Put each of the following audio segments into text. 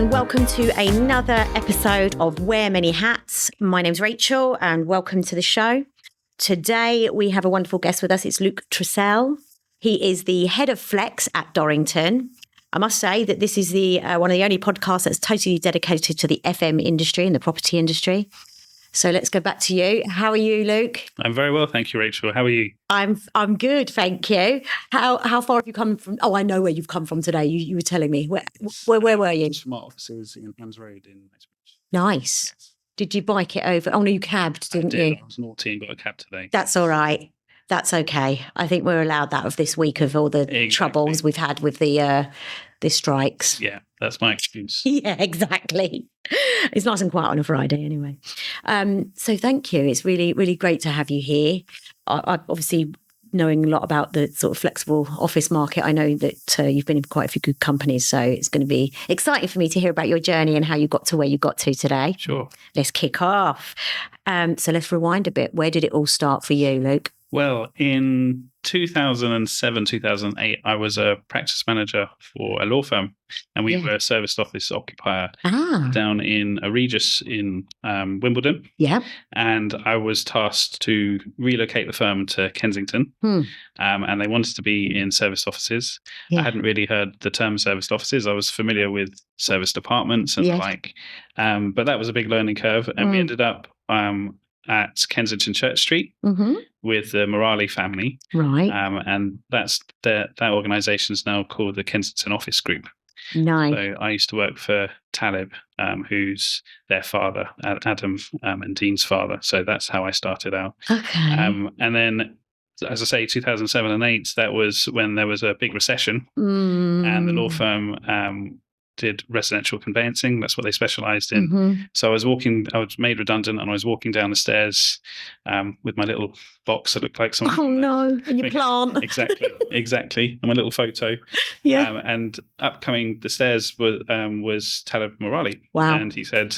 and welcome to another episode of Wear Many Hats. My name's Rachel and welcome to the show. Today we have a wonderful guest with us. It's Luke Trusselle. He is the head of Flex at Dorrington. I must say that this is the one of the only podcasts that's totally dedicated to the FM industry and the property industry. So let's go back to you. How are you, Luke? I'm very well, thank you, Rachel. How are you? I'm good, thank you. How far have you come from? Oh, I know where you've come from today. You were telling me. Where were you? From our offices in Hans Road in Knightsbridge. Nice. Did you bike it over? Oh no, you cabbed, didn't you? I was naughty and got a cab today. That's all right. That's okay. I think we're allowed that of this week of all the troubles we've had with the strikes. Yeah, that's my excuse. Yeah, exactly. It's nice and quiet on a Friday anyway. So thank you. It's really, really great to have you here. I obviously, knowing a lot about the sort of flexible office market, I know that you've been in quite a few good companies, so it's going to be exciting for me to hear about your journey and how you got to where you got to today. Sure. Let's kick off. So let's rewind a bit. Where did it all start for you, Luke? Well, in 2007, 2008, I was a practice manager for a law firm, and we were a serviced office occupier down in a Regis in Wimbledon. Yeah. And I was tasked to relocate the firm to Kensington, and they wanted to be in serviced offices. Yeah. I hadn't really heard the term serviced offices. I was familiar with serviced apartments and the like, but that was a big learning curve, and we ended up at Kensington Church Street with the Morali family. Right. And that organisation is now called the Kensington Office Group. Nice. So I used to work for Talib, who's their father, Adam and Dean's father. So that's how I started out. Okay. And then, as I say, 2007 and 8, that was when there was a big recession, and the law firm did residential conveyancing. That's what they specialised in. So I was made redundant, and I was walking down the stairs with my little box that looked like something. Oh no, and your plant. Exactly. And my little photo. Yeah. And up coming the stairs was Talib Morali. Wow. And he said,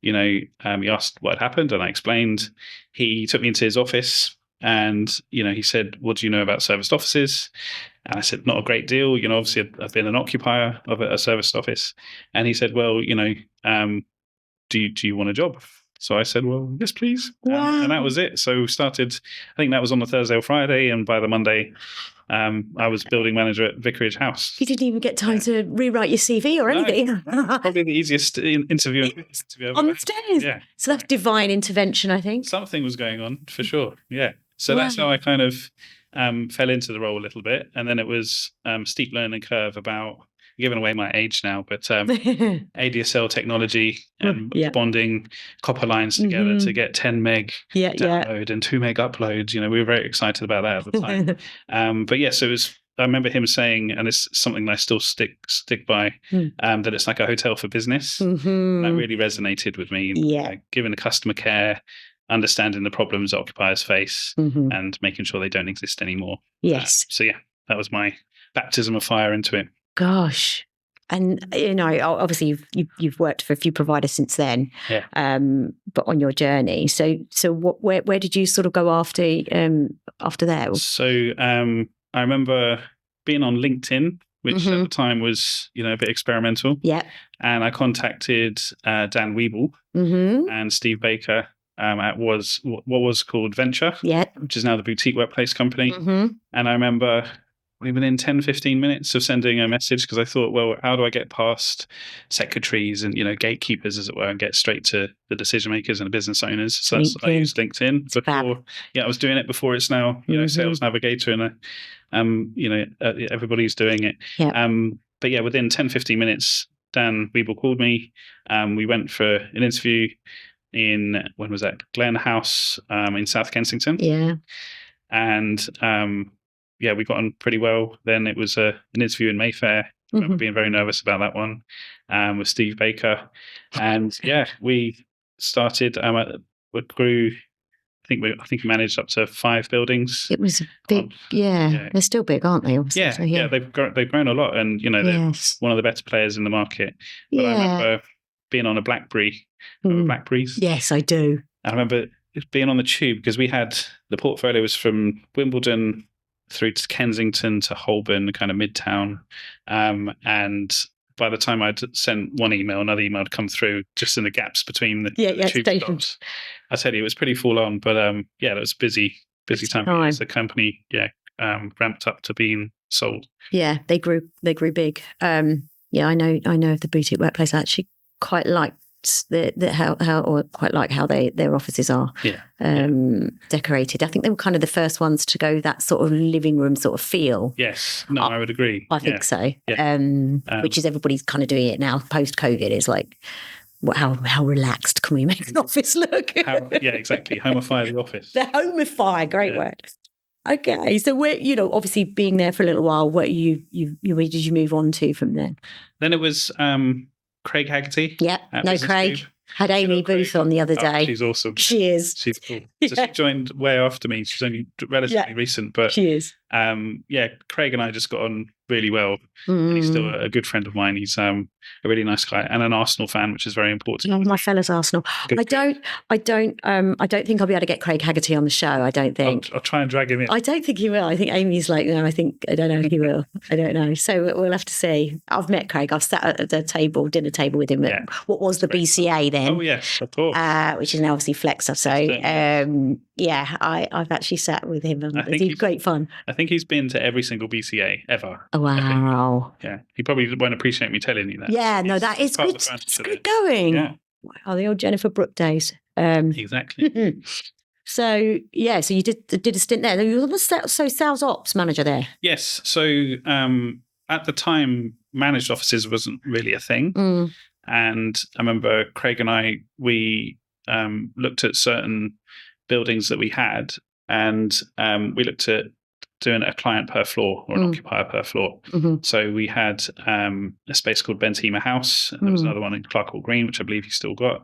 he asked what had happened, and I explained. He took me into his office, and, he said, "What do you know about serviced offices?" And I said, "Not a great deal. Obviously I've been an occupier of a serviced office." And he said, "Well, do you want a job?" So I said, "Well, yes, please." Wow. And that was it. So we started, I think that was on the Thursday or Friday. And by the Monday, I was building manager at Vicarage House. You didn't even get time to rewrite your CV or anything. Probably the easiest interview ever on the stairs. Yeah. So that's divine intervention, I think. Something was going on for sure. Yeah. So that's how I kind of fell into the role a little bit. And then it was steep learning curve about, giving away my age now, but ADSL technology and bonding copper lines together to get 10 meg download and 2 meg uploads. We were very excited about that at the time. But yes, it was. I remember him saying, and it's something that I still stick by, that it's like a hotel for business. That really resonated with me. Giving the customer care, understanding the problems occupiers face, and making sure they don't exist anymore. Yes. That was my baptism of fire into it. Gosh. And, obviously you've worked for a few providers since then, but on your journey. So where did you sort of go after that? So I remember being on LinkedIn, which at the time was, a bit experimental. Yeah. And I contacted Dan Weeble and Steve Baker at what was called Venture, which is now the boutique workplace company. And I remember within 10, 15 minutes of sending a message, because I thought, well, how do I get past secretaries and, gatekeepers, as it were, and get straight to the decision makers and the business owners? So I used LinkedIn before. I was doing it before it's now, Sales Navigator, and, everybody's doing it. Yeah. But within 10, 15 minutes, Dan Weeble called me. We went for an interview in, when was that? Glen House in South Kensington. Yeah. And we got on pretty well. Then it was an interview in Mayfair. I remember being very nervous about that one with Steve Baker. And we started, we grew, I think we managed up to 5 buildings. It was a big, they're still big, aren't they? Yeah, they've grown a lot, and they're one of the better players in the market. But I remember being on a BlackBerry. Remember BlackBerries? Yes, I do. I remember being on the tube, because we had, the portfolio was from Wimbledon through to Kensington to Holborn, kind of Midtown, and by the time I'd sent one email, another email had come through just in the gaps between the tube stops. I tell you, it was pretty full on, but it was busy time as the company ramped up to being sold. Yeah, they grew big. I know of the boutique workplace. I actually quite liked how their offices are decorated. I think they were kind of the first ones to go that sort of living room sort of feel. Yes, no, I would agree. I think so. Yeah. Which is everybody's kind of doing it now post COVID. Is like, how relaxed can we make an office look? Exactly. Homify the office. The homify, great word. Okay, so where obviously being there for a little while, where did you move on to from there? Then it was Craig Haggerty. Yeah, no Craig. Had Amy Booth on the other day. She's awesome. She is. She's cool. So she joined way after me. She's only relatively recent, but she is. Craig and I just got on really well. And he's still a good friend of mine. He's a really nice guy and an Arsenal fan, which is very important. Oh, my fella's Arsenal. I don't think I'll be able to get Craig Haggerty on the show. I don't think. I'll try and drag him in. I don't think he will. I think Amy's like, no, I don't know if he will. I don't know. So we'll have to see. I've met Craig. I've sat at the dinner table with him at what was the BCA then. Oh, yes, of course. Which is now obviously Flexa. So, I've actually sat with him. And it's great fun. I think he's been to every single BCA ever. Oh, wow. Yeah. He probably won't appreciate me telling you that. Yeah, no, that is good. It's good going. Yeah. Wow, the old Jennifer Brooke days. Exactly. So you did a stint there. You were sales ops manager there. Yes. So at the time, managed offices wasn't really a thing. And I remember Craig and we looked at certain buildings that we had, and we looked at doing a client per floor or an occupier per floor. So we had a space called Benthema House, and there was another one in Clarkhall Green, which I believe you still got.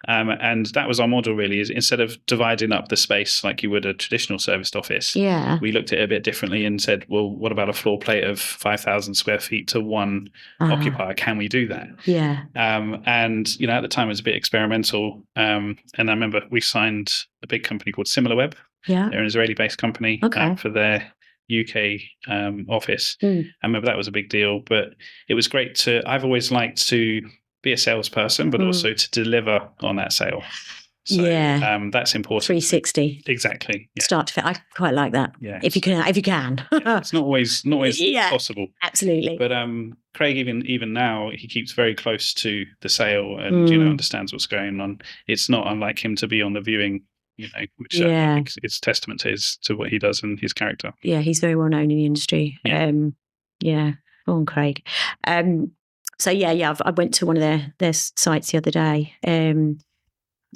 And that was our model, really, is instead of dividing up the space like you would a traditional serviced office, we looked at it a bit differently and said, well, what about a floor plate of 5,000 square feet to one occupier? Can we do that? Yeah. And, at the time it was a bit experimental. And I remember we signed a big company called SimilarWeb. Yeah. They're an Israeli-based company for their UK office. I remember that was a big deal, but it was great I've always liked to be a salesperson, but also to deliver on that sale. So, that's important. 360. Exactly. Yeah. Start to fit. I quite like that. Yeah. If you can. It's not always possible. Absolutely. But Craig, even now, he keeps very close to the sale and understands what's going on. It's not unlike him to be on the viewing, which I think is testament to what he does and his character. Yeah, he's very well known in the industry. Yeah. Go on, Craig. I went to one of their sites the other day. And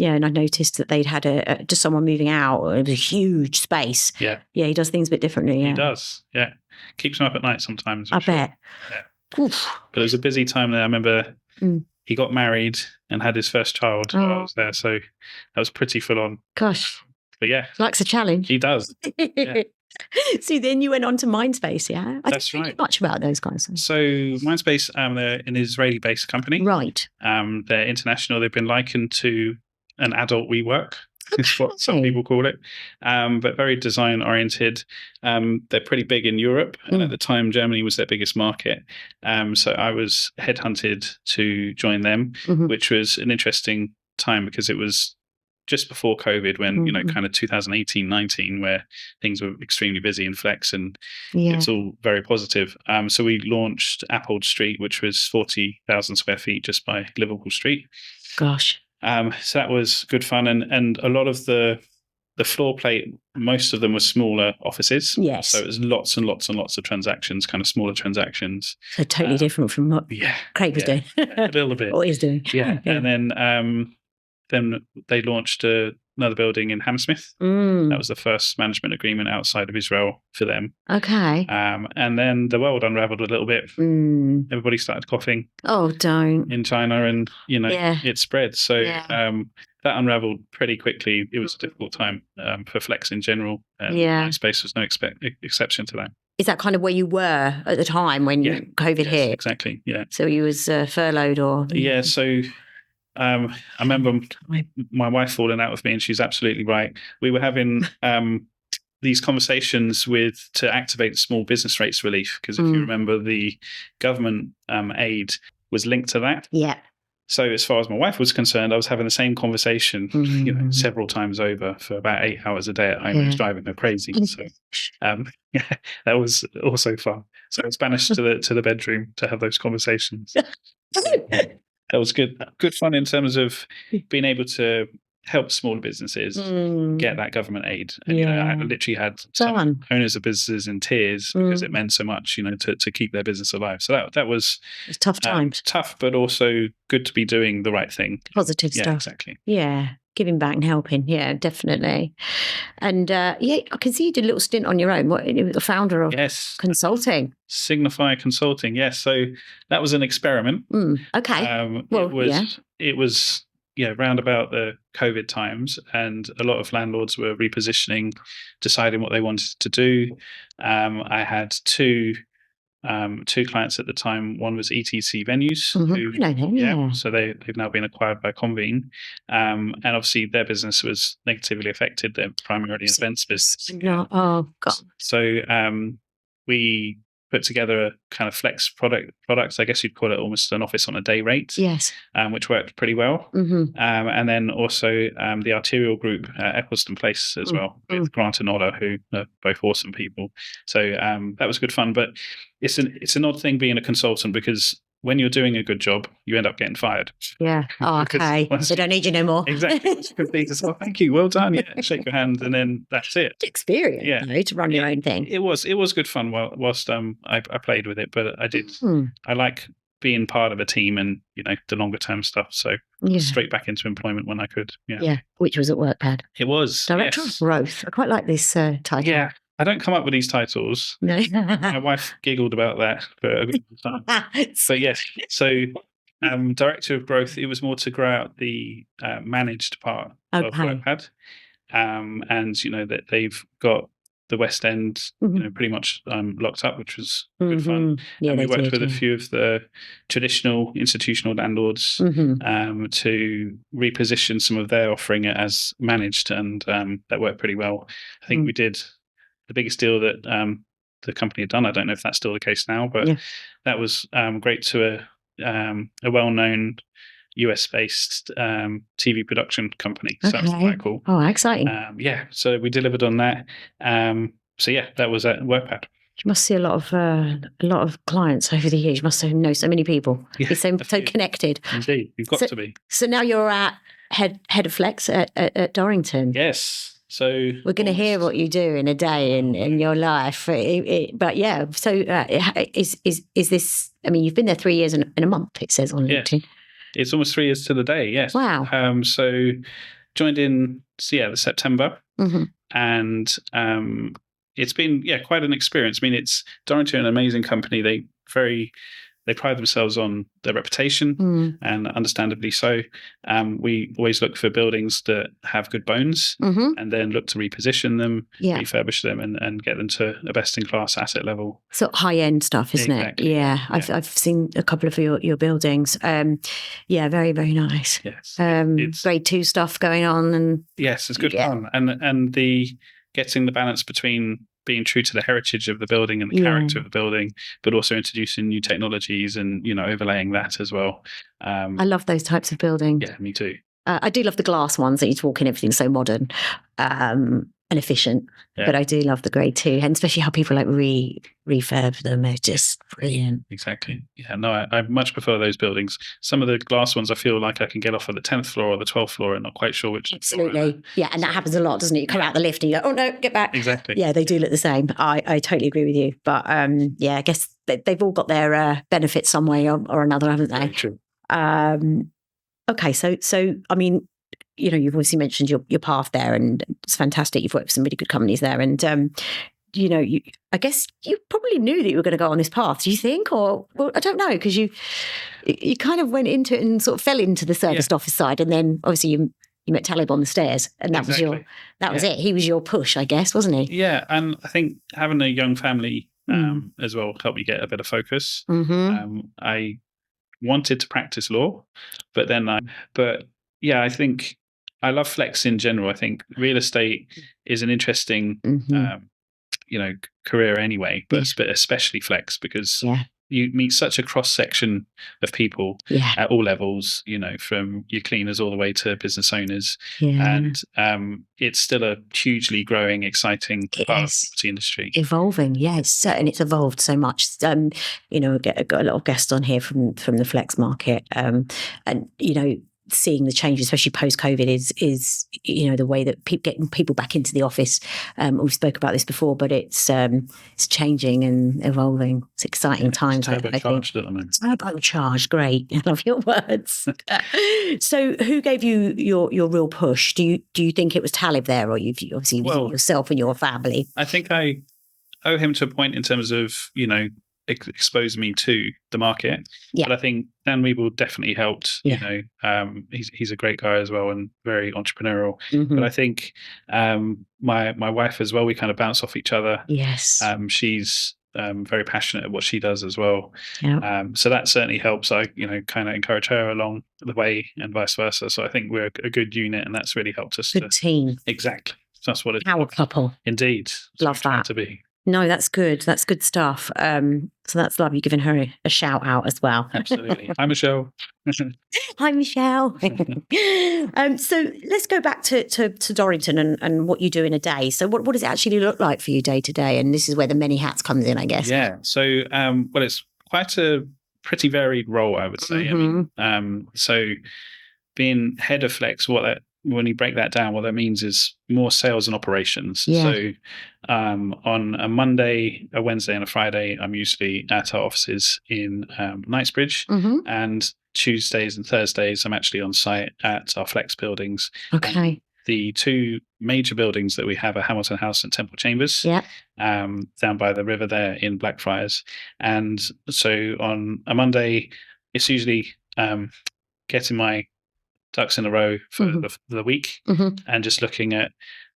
I noticed that they'd had just someone moving out. It was a huge space. Yeah. Yeah, he does things a bit differently. Yeah. He does. Yeah. Keeps him up at night sometimes. I bet. Yeah. Oof. But it was a busy time there. I remember he got married and had his first child while I was there. So that was pretty full on. Gosh. But yeah. Likes a challenge. He does. Yeah. So then you went on to Mindspace, yeah? That's right. Don't know much about those guys. So Mindspace, they're an Israeli-based company. Right. They're international. They've been likened to an adult WeWork, is what some people call it, but very design-oriented. They're pretty big in Europe, and at the time, Germany was their biggest market. So I was headhunted to join them, which was an interesting time because it was just before COVID when, kind of 2018, 19, where things were extremely busy in Flex and it's all very positive. So we launched Appold Street, which was 40,000 square feet just by Liverpool Street. Gosh. So that was good fun. And a lot of the floor plate, most of them were smaller offices. Yes. So it was lots and lots and lots of transactions, kind of smaller transactions. So totally different from what Craig was doing. A little bit. What he's doing. Yeah. And then they launched another building in Hammersmith. That was the first management agreement outside of Israel for them. Okay. And then the world unraveled a little bit. Everybody started coughing. Oh, don't. In China, and it spread. So that unraveled pretty quickly. It was a difficult time for Flex in general. And Space was no exception to that. Is that kind of where you were at the time when COVID hit? Exactly. Yeah. So you was furloughed or? Yeah. So. I remember my wife falling out with me, and she's absolutely right. We were having these conversations to activate small business rates relief, because if you remember, the government aid was linked to that. Yeah. So as far as my wife was concerned, I was having the same conversation, several times over for about 8 hours a day at home. It was driving her crazy. So, yeah, that was also fun. So I was banished to the bedroom to have those conversations. That was good fun in terms of being able to help smaller businesses get that government aid. And I literally had some owners of businesses in tears because it meant so much, to keep their business alive. So that was tough times. Tough, but also good to be doing the right thing. Positive stuff. Exactly. Yeah. Giving back and helping. Yeah, definitely. And I can see you did a little stint on your own. The founder of consulting. Signify Consulting. Yes. So that was an experiment. Okay. It was round about the COVID times, and a lot of landlords were repositioning, deciding what they wanted to do. I had two clients at the time. One was ETC Venues, so they've now been acquired by Convene, and obviously their business was negatively affected. They're primarily an events business. Oh God! So we put together a kind of flex products. I guess you'd call it almost an office on a day rate. Yes. Which worked pretty well. And then also the Arterial Group, Eccleston Place as well, with Grant and Ola, who are both awesome people. So that was good fun. But it's an odd thing being a consultant, because when you're doing a good job, you end up getting fired. Yeah. Oh, okay. They don't need you no more. Exactly. They just, thank you, well done. Yeah, shake your hand, and then that's it. Experience, though, to run your own thing. It was good fun whilst I played with it, but I did. I like being part of a team and the longer term stuff. So straight back into employment when I could. Yeah. Which was at WorkPad. It was Director of Growth. I quite like this title. Yeah. I don't come up with these titles. No. My wife giggled about that for a good time. But yes, so Director of Growth, it was more to grow out the managed part of WorkPad. And, that they've got the West End pretty much locked up, which was good fun. Yeah, and we worked with a few of the traditional institutional landlords to reposition some of their offering as managed, and that worked pretty well. I think we did the biggest deal that the company had done. I don't know if that's still the case now, but that was great to a well-known US-based TV production company. So that was quite cool. Oh, exciting. So we delivered on that. That was at WorkPad. You must see a lot of clients over the years. You must know so many people. You're so connected. Indeed, you've got to be. So now you're at head of Flex at Dorrington. Yes. So we're going to hear what you do in a day in your life. But yeah, so is this? I mean, you've been there 3 years and a month. It says on LinkedIn. It's almost 3 years to the day. Yes. Wow. So joined in the September, and it's been quite an experience. I mean, Dorrington, an amazing company. They pride themselves on their reputation, and understandably so. We always look for buildings that have good bones, and then look to reposition them, refurbish them, and get them to a best-in-class asset level. Sort of high-end stuff, isn't it? Yeah. I've seen a couple of your buildings. Very, very nice. Yes. Grade 2 stuff going on, and yes, it's good fun, and the getting the balance between being true to the heritage of the building and the character of the building, but also introducing new technologies and, overlaying that as well. I love those types of buildings. Yeah, me too. I do love the glass ones that you talk in, everything's so modern and efficient. Yeah. But I do love the grade 2, and especially how people refurb them. They're just brilliant. Exactly. Yeah, no, I much prefer those buildings. Some of the glass ones, I feel like I can get off at the 10th floor or the 12th floor and not quite sure which. Absolutely. Yeah, and that happens a lot, doesn't it? You come out the lift and you go, oh no, get back. Exactly. Yeah, they do look the same. I totally agree with you. But I guess they've all got their benefits some way or another, haven't they? Very true. Okay, so I mean, you've obviously mentioned your path there, and it's fantastic. You've worked for some really good companies there, and I guess you probably knew that you were going to go on this path. Do you think, or well, I don't know, because you kind of went into it and sort of fell into the serviced office side, and then obviously you met Talib on the stairs, and that was it. He was your push, I guess, wasn't he? Yeah, and I think having a young family as well helped me get a bit of focus. I wanted to practice law, but then I think I love flex in general. I think real estate is an interesting, career anyway, but especially flex because, you meet such a cross section of people at all levels, from your cleaners all the way to business owners. And it's still a hugely growing, exciting part of the property industry. Evolving, yes, and it's evolved so much. Got a lot of guests on here from the flex market, and seeing the changes, especially post-COVID, is the way that getting people back into the office. We've spoke about this before, but it's changing and evolving. It's exciting times. Turbocharged at the moment. Turbocharged, great. I love your words. So, who gave you your real push? Do you think it was Talib there, or you've obviously yourself and your family? I think I owe him to a point in terms of expose me to the market. But I think Dan Weeble definitely helped. He's a great guy as well and very entrepreneurial. But I think my wife as well, we kind of bounce off each other. Yes. She's very passionate at what she does as well. So that certainly helps. I kind of encourage her along the way and vice versa. So I think we're a good unit, and that's really helped us. Good team. Exactly. That's what it's power couple. Indeed. Love that. To be. No, that's good. That's good stuff. So that's lovely. Giving her a shout out as well. Absolutely. Hi, Michelle. Hi, Michelle. So let's go back to Dorrington and what you do in a day. So what does it actually look like for you day to day? And this is where the many hats comes in, I guess. Yeah. So, it's quite a pretty varied role, I would say. So being head of Flex, when you break that down, what that means is more sales and operations. Yeah. So on a Monday, a Wednesday, and a Friday, I'm usually at our offices in Knightsbridge. And Tuesdays and Thursdays, I'm actually on site at our Flex buildings. Okay. The two major buildings that we have are Hamilton House and Temple Chambers, down by the river there in Blackfriars. And so on a Monday, it's usually getting my ducks in a row for the week, and just looking at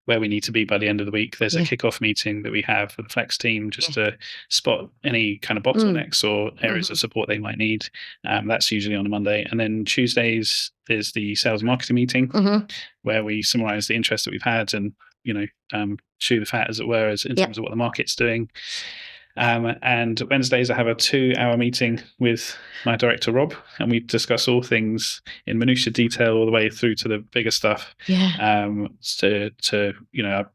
where we need to be by the end of the week. There's a kickoff meeting that we have for the Flex team just to spot any kind of bottlenecks or areas of support they might need. That's usually on a Monday. And then Tuesdays, there's the sales marketing meeting where we summarize the interest that we've had and, chew the fat, as it were, in terms of what the market's doing. And Wednesdays, I have a 2-hour meeting with my director, Rob, and we discuss all things in minutiae detail all the way through to the bigger stuff. I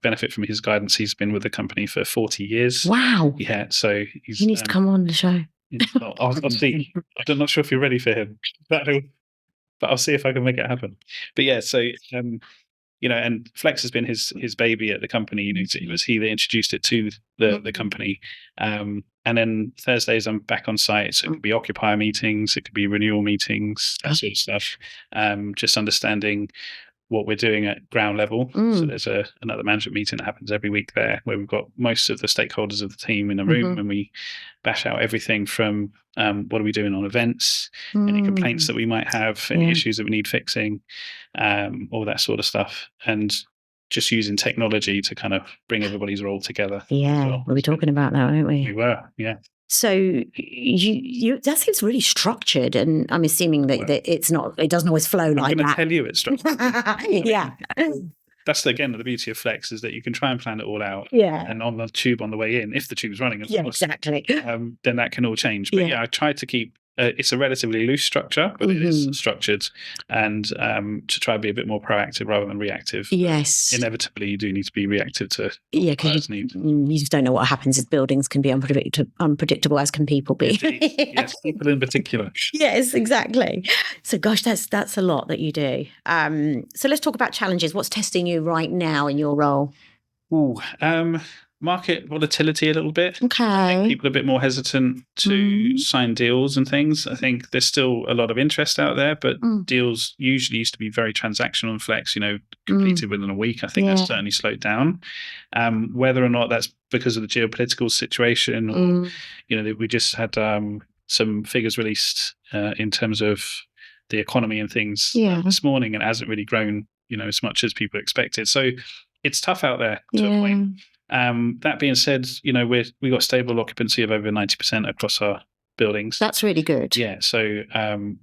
benefit from his guidance. He's been with the company for 40 years. Wow. Yeah. So he needs to come on the show. I'll see. I'm not sure if you're ready for him, but I'll see if I can make it happen. But yeah, so and Flex has been his baby at the company. It was he that introduced it to the company. And then Thursdays I'm back on site, so it could be occupier meetings, it could be renewal meetings, that sort of stuff. Just understanding what we're doing at ground level. So there's another management meeting that happens every week there, where we've got most of the stakeholders of the team in a room, and we bash out everything from what are we doing on events, any complaints that we might have, any issues that we need fixing, all that sort of stuff, and just using technology to kind of bring everybody's role together. We'll be talking about that, won't we? We were, yeah. So you that seems really structured, and I'm assuming that it's not. It doesn't always flow like that. I'm going to tell you it's structured. Yeah. That's again the beauty of Flex, is that you can try and plan it all out. Yeah. And on the tube on the way in, if the tube's running, of course, exactly. Then that can all change. But I try to keep. It's a relatively loose structure, but it is structured, and to try and be a bit more proactive rather than reactive. Yes. Inevitably, you do need to be reactive to because you just don't know what happens. As buildings can be unpredictable, as can people be. Yes, people in particular. Yes, exactly. So, gosh, that's a lot that you do. So let's talk about challenges. What's testing you right now in your role? Market volatility a little bit. Okay. People are a bit more hesitant to sign deals and things. I think there's still a lot of interest out there, but deals usually used to be very transactional and Flex, completed within a week. I think that's certainly slowed down. Whether or not that's because of the geopolitical situation or, we just had some figures released in terms of the economy and things this morning, and it hasn't really grown, as much as people expected. So it's tough out there to a point. That being said, we got stable occupancy of over 90% across our buildings. That's really good. Yeah, so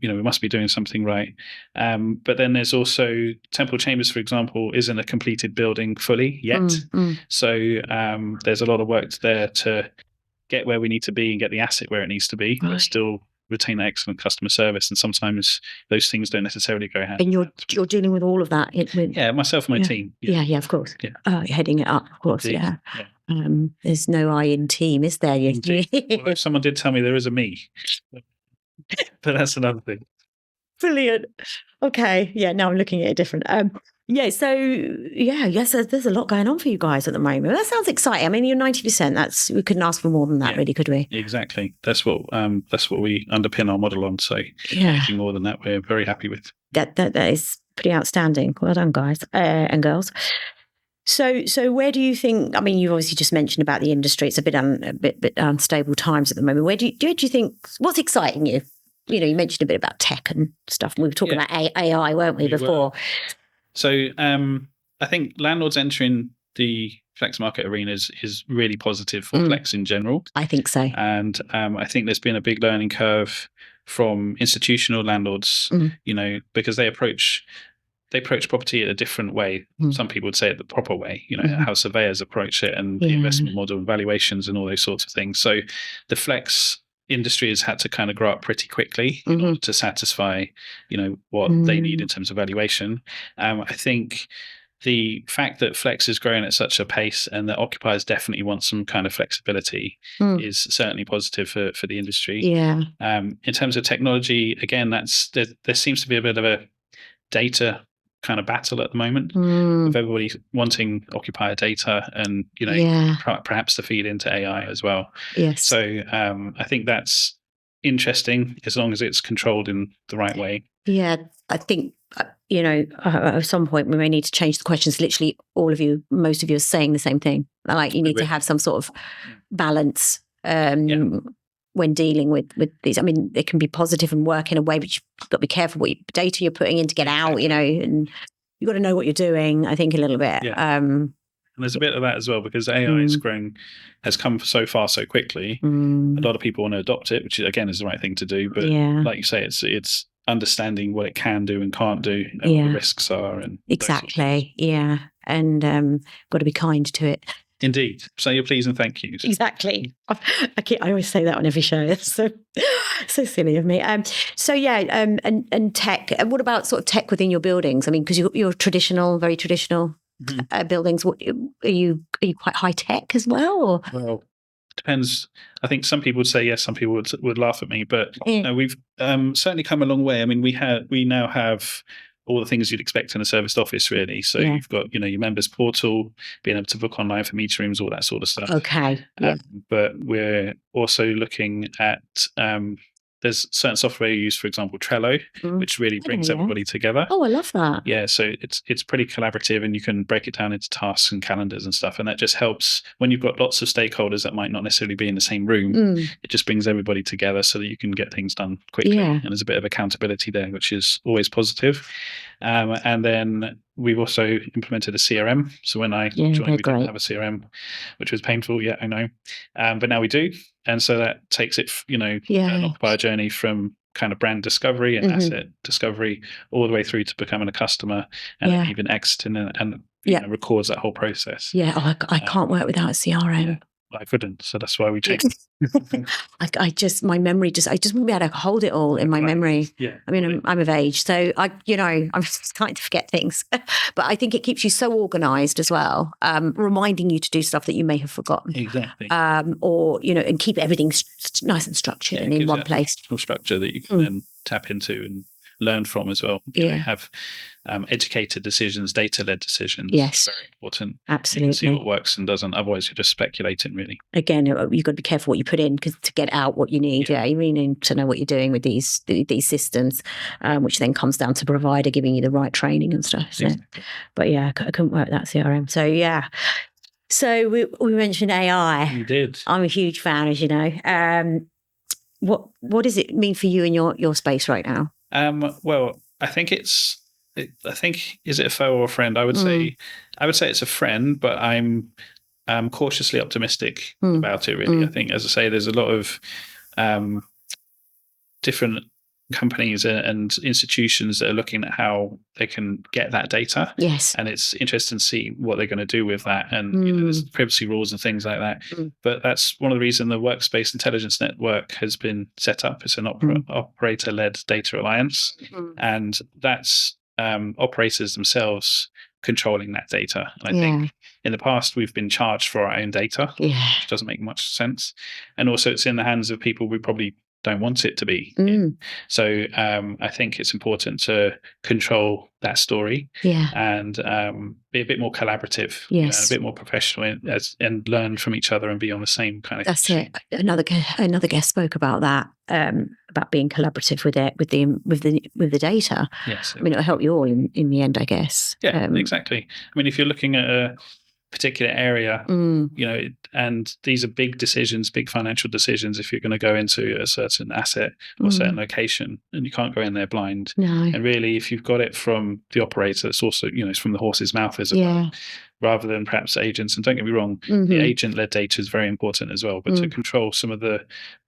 we must be doing something right. But then there's also Temple Chambers, for example, isn't a completed building fully yet. So there's a lot of work there to get where we need to be and get the asset where it needs to be, but still retain that excellent customer service. And sometimes those things don't necessarily go hand. And you're dealing with all of that. Myself and my team. Yeah, of course. Yeah. Heading it up, of course. Indeed. Yeah. There's no I in team, is there? Although someone did tell me there is a me, but that's another thing. Brilliant. Okay. Yeah. Now I'm looking at it different. Yes. There's a lot going on for you guys at the moment. That sounds exciting. I mean, you're 90%. We couldn't ask for more than that, really, could we? Exactly. That's what we underpin our model on. So anything more than that, we're very happy with. That is pretty outstanding. Well done, guys and girls. So where do you think? I mean, you obviously just mentioned about the industry. It's a bit unstable times at the moment. Where do you think? What's exciting you? You mentioned a bit about tech and stuff. We were talking about AI, weren't we, before? So I think landlords entering the flex market arena is really positive for flex in general. I think so. And I think there's been a big learning curve from institutional landlords, because they approach property in a different way. Some people would say it the proper way, how surveyors approach it and the investment model and valuations and all those sorts of things. So the flex industry has had to kind of grow up pretty quickly in order to satisfy, what they need in terms of valuation. I think the fact that flex is growing at such a pace and that occupiers definitely want some kind of flexibility is certainly positive for the industry. Yeah. In terms of technology, again, there seems to be a bit of a data kind of battle at the moment with everybody wanting occupier data and perhaps to feed into AI as well. Yes. So I think that's interesting as long as it's controlled in the right way. Yeah, I think at some point we may need to change the questions. Literally, most of you are saying the same thing. Like you need to have some sort of balance when dealing with these. I mean, it can be positive and work in a way, but you've got to be careful what data you're putting in to get out, and you've got to know what you're doing, I think, a little bit. Yeah. And there's a bit of that as well, because AI has come so far so quickly. A lot of people want to adopt it, which again is the right thing to do. But like you say, it's understanding what it can do and can't do, and what the risks are. And exactly. And got to be kind to it. Indeed. Say your please and thank yous. Exactly. I always say that on every show. It's so silly of me. And tech. And what about sort of tech within your buildings? I mean, because you're traditional, very traditional buildings. What are you quite high tech as well? Or? Well, depends. I think some people would say yes. Some people would laugh at me. But we've certainly come a long way. I mean, we now have all the things you'd expect in a serviced office, really. So you've got, your members portal, being able to book online for meeting rooms, all that sort of stuff. Okay. But we're also looking at, there's certain software you use, for example, Trello, which really brings everybody together. Oh, I love that. Yeah, so it's pretty collaborative, and you can break it down into tasks and calendars and stuff. And that just helps when you've got lots of stakeholders that might not necessarily be in the same room. It just brings everybody together so that you can get things done quickly. Yeah. And there's a bit of accountability there, which is always positive. And then we've also implemented a CRM. So when I joined, we didn't have a CRM, which was painful. Yeah, I know. But now we do. And so that takes it, an occupier journey from kind of brand discovery and asset discovery all the way through to becoming a customer and even exiting and records that whole process. Yeah, I can't work without a CRM. Yeah. I couldn't, so that's why we changed. My memory I just wouldn't be able to hold it all in my memory. Yeah, I mean, I'm of age, so I'm starting to forget things. But I think it keeps you so organised as well, reminding you to do stuff that you may have forgotten. Exactly. Or and keep everything nice and structured and in one place. Structure that you can then tap into and learn from as well. Have educated decisions, data-led decisions. Yes. Very important. Absolutely. You can see what works and doesn't. Otherwise, you're just speculating, really. Again, you've got to be careful what you put in to get out what you need. Yeah, you need to know what you're doing with these systems, which then comes down to provider giving you the right training and stuff. So. Exactly. But I couldn't work that CRM. So, So we mentioned AI. You did. I'm a huge fan, as you know. What does it mean for you in your space right now? Well, I think is it a foe or a friend? I would say it's a friend, but I'm cautiously optimistic about it, really. I think, as I say, there's a lot of different companies and institutions that are looking at how they can get that data. Yes. And it's interesting to see what they're going to do with that. And there's privacy rules and things like that. But that's one of the reasons the Workspace Intelligence Network has been set up. It's an operator-led data alliance. And that's operators themselves controlling that data. And I think in the past, we've been charged for our own data, which doesn't make much sense. And also it's in the hands of people we probably don't want it to be. So I think it's important to control that story and be a bit more collaborative, and a bit more professional and learn from each other and be on the same kind of. That's it. Another guest spoke about that, about being collaborative with it, with the data. Yes, I mean, it'll help you all in the end, I guess. Yeah, exactly. I mean, if you're looking at a particular area, and these are big decisions, big financial decisions. If you're going to go into a certain asset or certain location, and you can't go in there blind. No. And really, if you've got it from the operator, it's also, it's from the horse's mouth as well, rather than perhaps agents. And don't get me wrong, the agent-led data is very important as well. But to control some of the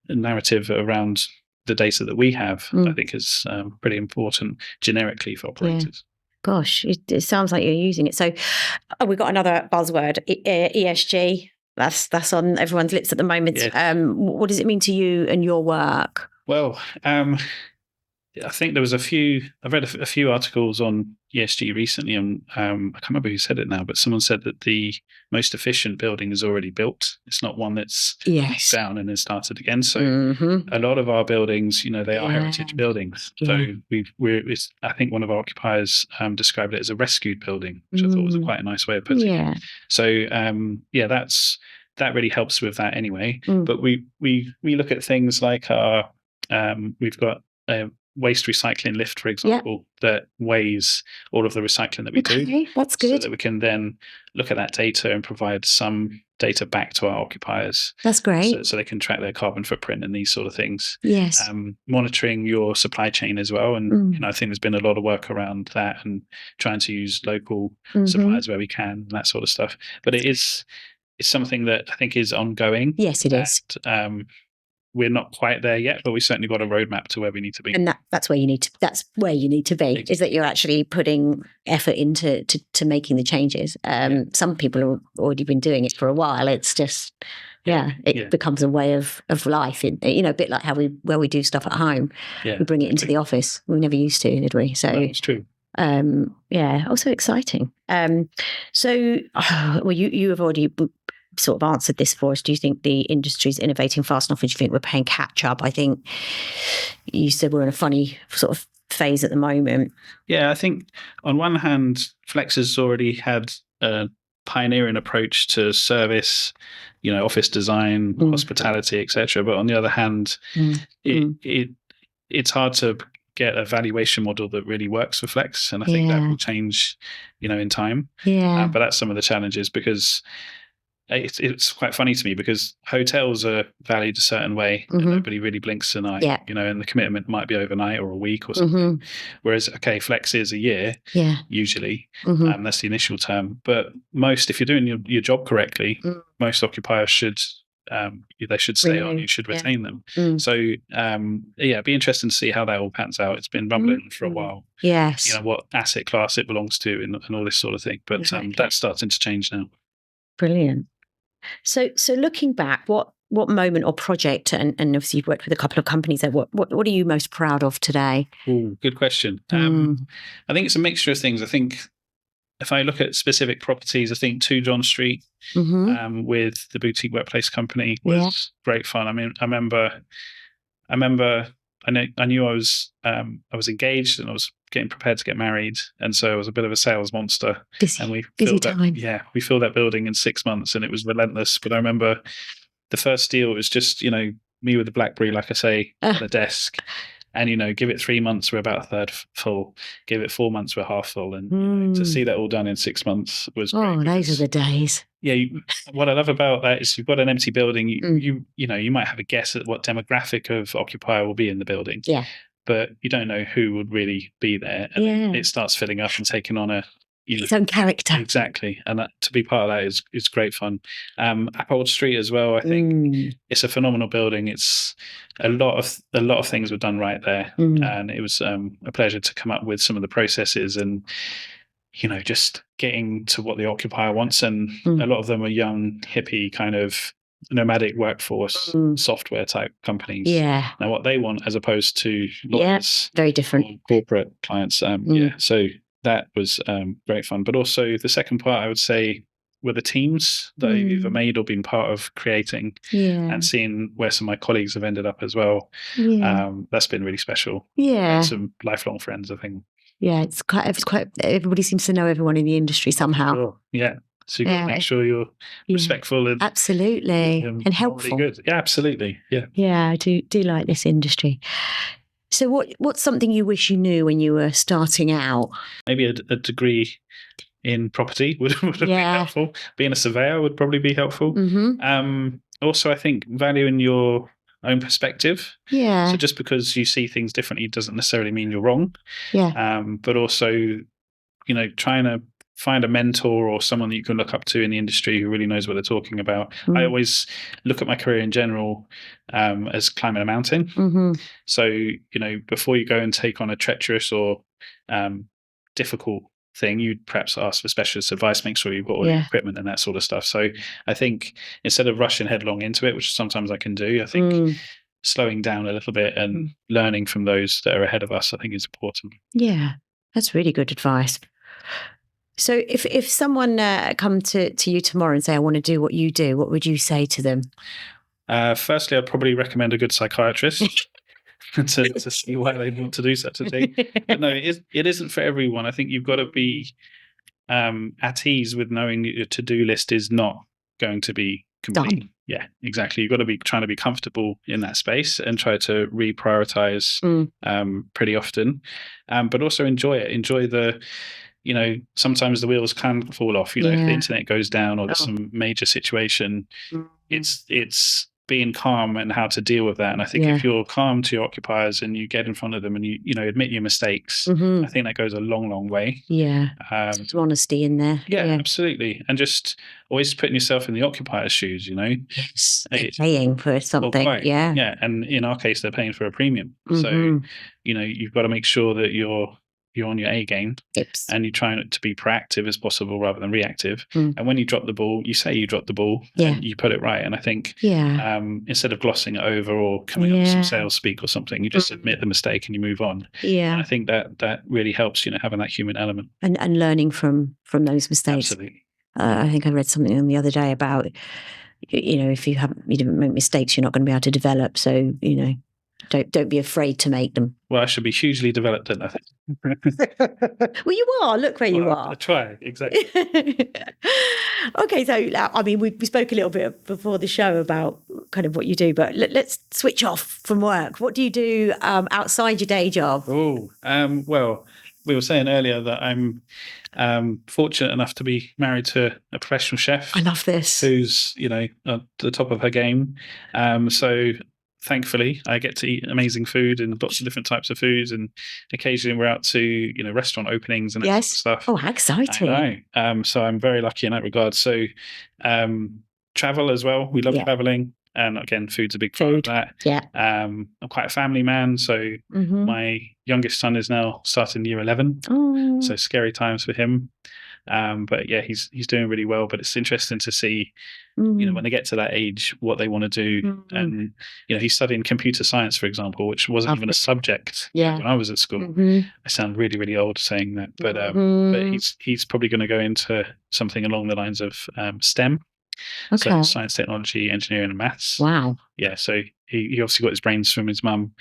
narrative around the data that we have, I think is pretty important generically for operators. Gosh, it sounds like you're using it. So we've got another buzzword, ESG. That's on everyone's lips at the moment. Yes. What does it mean to you and your work? Well, I think there was I've read a few articles on ESG recently, and I can't remember who said it now, but someone said that the most efficient building is already built. It's not one that's down and has started again. So a lot of our buildings, they are heritage buildings. So I think one of our occupiers described it as a rescued building, which I thought was quite a nice way of putting it. So that really helps with that anyway. But we look at things like we've got a waste recycling lift, for example, that weighs all of the recycling that we do. That's good. So that we can then look at that data and provide some data back to our occupiers. That's great. So they can track their carbon footprint and these sort of things. Yes. Monitoring your supply chain as well. And I think there's been a lot of work around that and trying to use local suppliers where we can, and that sort of stuff. But it's something that I think is ongoing. Yes, it is. We're not quite there yet, but we certainly got a roadmap to where we need to be. And that's where you need to. That's where you need to be. Exactly. Is that you're actually putting effort into to making the changes. Some people have already been doing it for a while. It's just it becomes a way of life. A bit like how we do stuff at home. Yeah, we bring it into the office. We never used to, did we? So that's true. Also exciting. So you have already sort of answered this for us. Do you think the industry is innovating fast enough, or do you think we're playing catch up? I think you said we're in a funny sort of phase at the moment. Yeah, I think on one hand, Flex has already had a pioneering approach to service, office design, hospitality, etc. But on the other hand, it's hard to get a valuation model that really works for Flex, and I think that will change, in time. Yeah, but that's some of the challenges, because it's quite funny to me, because hotels are valued a certain way and nobody really blinks an eye, and the commitment might be overnight or a week or something. Whereas, Flex is a year, usually. That's the initial term. But if you're doing your job correctly, most occupiers should stay on. You should retain them. So, it'd be interesting to see how that all pans out. It's been rumbling for a while. Yes. What asset class it belongs to and all this sort of thing. But that's starting to change now. Brilliant. So looking back, what moment or project, and obviously you've worked with a couple of companies there, what are you most proud of today? Ooh, good question. I think it's a mixture of things. I think if I look at specific properties, I think 2 John Street with the boutique workplace company was great fun. I mean, I remember I knew I was engaged and I was getting prepared to get married, and so I was a bit of a sales monster. Busy time. We filled that building in 6 months, and it was relentless. But I remember the first deal was just me with the BlackBerry, like I say, at the desk, and give it 3 months, we're about a third full. Give it 4 months, we're half full, and to see that all done in 6 months was great. Oh, those are the days. Yeah, what I love about that is you've got an empty building. You might have a guess at what demographic of occupier will be in the building. Yeah. But you don't know who would really be there. And it starts filling up and taking on a its own character. Exactly. And to be part of that is great fun. Appold Street as well, I think it's a phenomenal building. It's a lot of things were done right there. And it was a pleasure to come up with some of the processes and, just getting to what the occupier wants. And a lot of them are young, hippie kind of nomadic workforce software type companies. Yeah. Now what they want as opposed to lawyers, very different corporate clients. So that was great fun. But also the second part, I would say, were the teams that I've either made or been part of creating, and seeing where some of my colleagues have ended up as well. That's been really special. And some lifelong friends, I think. Yeah, it's quite. Everybody seems to know everyone in the industry somehow. Sure. Yeah. So you've got to make sure you're respectful and absolutely and helpful. Really good. Yeah, absolutely. Yeah. Yeah, I do like this industry. So what's something you wish you knew when you were starting out? Maybe a degree in property would have been helpful. Being a surveyor would probably be helpful. Also, I think valuing your own perspective. Yeah. So just because you see things differently doesn't necessarily mean you're wrong. Yeah. But also, trying to find a mentor or someone that you can look up to in the industry who really knows what they're talking about. I always look at my career in general as climbing a mountain. So, before you go and take on a treacherous or difficult thing, you'd perhaps ask for specialist advice, make sure you've got all your equipment and that sort of stuff. So I think instead of rushing headlong into it, which sometimes I can do, I think slowing down a little bit and learning from those that are ahead of us, I think is important. Yeah, that's really good advice. So if someone come to you tomorrow and say, I want to do what you do, what would you say to them? Firstly, I'd probably recommend a good psychiatrist to see why they want to do such a thing. But no, it isn't for everyone. I think you've got to be at ease with knowing that your to-do list is not going to be complete. Done. Yeah, exactly. You've got to be trying to be comfortable in that space and try to reprioritize pretty often. But also enjoy it. Enjoy the sometimes the wheels can fall off, if the internet goes down or there's some major situation, it's being calm and how to deal with that. And I think if you're calm to your occupiers and you get in front of them and you admit your mistakes, I think that goes a long, long way. Yeah. Some honesty in there. Yeah, absolutely. And just always putting yourself in the occupier's shoes, Yes. They're paying for something. Yeah. Yeah. And in our case, they're paying for a premium. So, you've got to make sure that you're on your A game and you try to be proactive as possible rather than reactive. And when you drop the ball, you say you dropped the ball and you put it right. And I think instead of glossing it over or coming up with some sales speak or something, you just admit the mistake and you move on. Yeah. And I think that really helps, having that human element. And learning from those mistakes. Absolutely. I think I read something the other day about, if you didn't make mistakes, you're not going to be able to develop. So, don't be afraid to make them. Well, I should be hugely developed then, I think. Well, you are. Look where you are. I try, exactly. Okay, so, we spoke a little bit before the show about kind of what you do, but let's switch off from work. What do you do outside your day job? Well, we were saying earlier that I'm fortunate enough to be married to a professional chef. I love this. Who's, at the top of her game. So thankfully, I get to eat amazing food and lots of different types of foods. And occasionally we're out to, restaurant openings and that sort of stuff. Oh, how exciting. I know. So I'm very lucky in that regard. So travel as well. We love traveling. And again, food's a big part of that. Yeah. I'm quite a family man. So my youngest son is now starting year 11. Oh. So scary times for him. But yeah, he's doing really well. But it's interesting to see, when they get to that age, what they want to do. And he's studying computer science, for example, which wasn't even a subject when I was at school. I sound really, really old saying that, but he's probably going to go into something along the lines of STEM. Okay. So science, technology, engineering, and maths. Wow. Yeah. So he obviously got his brains from his mum.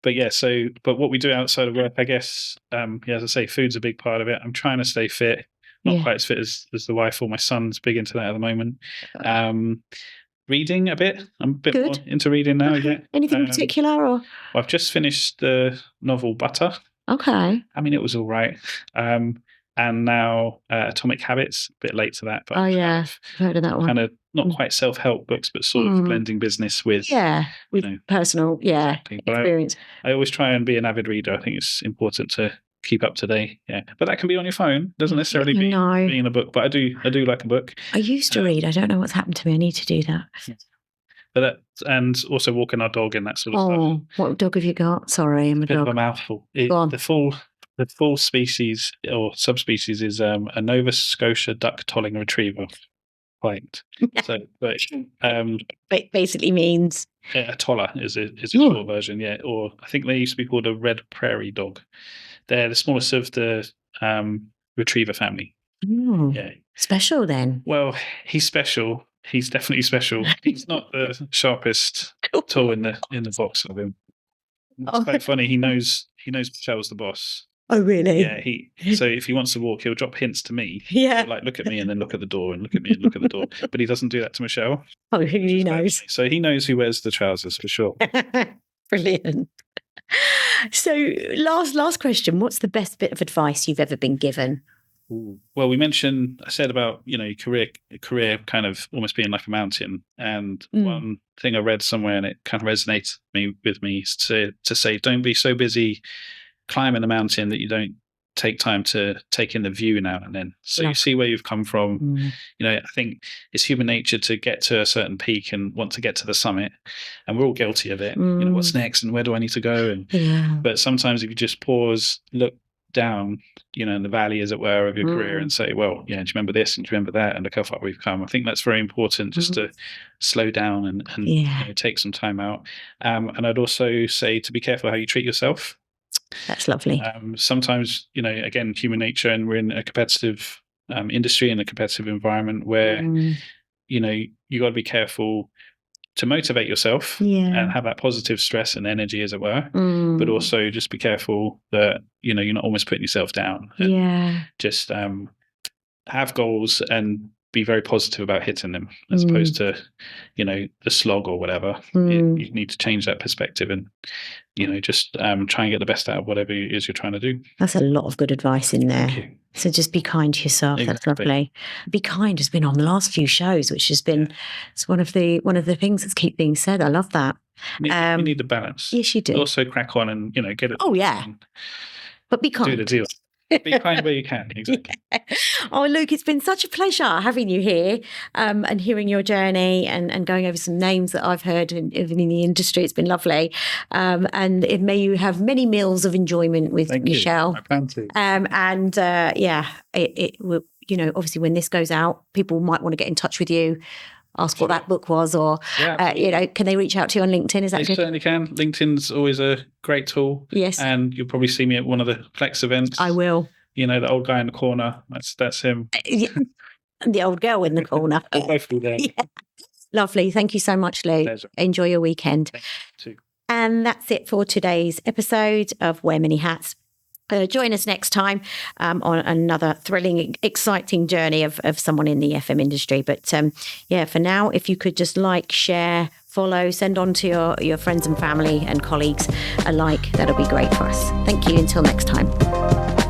But what we do outside of work, I guess, as I say, food's a big part of it. I'm trying to stay fit, not quite as fit as the wife or my son's big into that at the moment. Reading a bit. I'm a bit more into reading now. Yeah. Anything in particular? Or? Well, I've just finished the novel Butter. Okay. It was all right. And now Atomic Habits, a bit late to that. But I've heard of that one. Kind of not quite self-help books, but sort of blending business with personal experience. I always try and be an avid reader. I think it's important to keep up to date. Yeah, but that can be on your phone. Doesn't necessarily be in a book. But I do like a book. I used to read. I don't know what's happened to me. I need to do that. But and also walking our dog and that sort of stuff. Oh, what dog have you got? Sorry, I'm a dog. Bit of a mouthful. The full species or subspecies is a Nova Scotia duck tolling retriever. Right. So, but it basically means a toller is a short version. Yeah, or I think they used to be called a red prairie dog. They're the smallest of the retriever family. Yeah, special then. Well, he's special. He's definitely special. He's not the sharpest tool in the box of him. It's quite funny. He knows Michelle's the boss. Oh, really? Yeah. So if he wants to walk, he'll drop hints to me. Yeah. He'll, like, look at me and then look at the door and look at me and look at the door. But he doesn't do that to Michelle. Oh, he knows. So he knows who wears the trousers for sure. Brilliant. So last question. What's the best bit of advice you've ever been given? Well, I said about, career kind of almost being like a mountain. And one thing I read somewhere, and it kind of resonated with me, is to say, don't be so busy climbing the mountain that you don't take time to take in the view now and then. So you see where you've come from. I think it's human nature to get to a certain peak and want to get to the summit. And we're all guilty of it. What's next and where do I need to go? But sometimes if you just pause, look down, in the valley, as it were, of your career and say, well, do you remember this and do you remember that, and look how far we've come. I think that's very important, just to slow down and take some time out. And I'd also say to be careful how you treat yourself. That's lovely. Sometimes, again, human nature, and we're in a competitive industry and a competitive environment where, you got to be careful to motivate yourself and have that positive stress and energy, as it were, but also just be careful that, you're not almost putting yourself down. Just have goals and be very positive about hitting them, as opposed to, the slog or whatever. You need to change that perspective and, just try and get the best out of whatever it is you're trying to do. That's a lot of good advice in there. So just be kind to yourself. Exactly. That's lovely. Be kind has been on the last few shows, which has been it's one of the things that keep being said. I love that. You need the balance. Yes, you do. But also crack on and get it. Oh yeah, but be kind. Do the deal. Be kind where you can. Exactly. Oh, Luke, it's been such a pleasure having you here and hearing your journey and going over some names that I've heard in the industry. It's been lovely. And may you have many meals of enjoyment with Michelle. I plan to. It will, obviously when this goes out, people might want to get in touch with you, ask what that book was, or, can they reach out to you on LinkedIn? Is that good? They certainly can. LinkedIn's always a great tool. Yes. And you'll probably see me at one of the Flex events. I will. The old guy in the corner. That's him. The old girl in the corner. We'll both be there. Yeah. Lovely. Thank you so much, Luke. Pleasure. Enjoy your weekend. Thank you too. And that's it for today's episode of Wear Many Hats. Join us next time on another thrilling, exciting journey of someone in the FM industry. But for now, if you could just like, share, follow, send on to your friends and family and colleagues alike, that'll be great for us. Thank you. Until next time.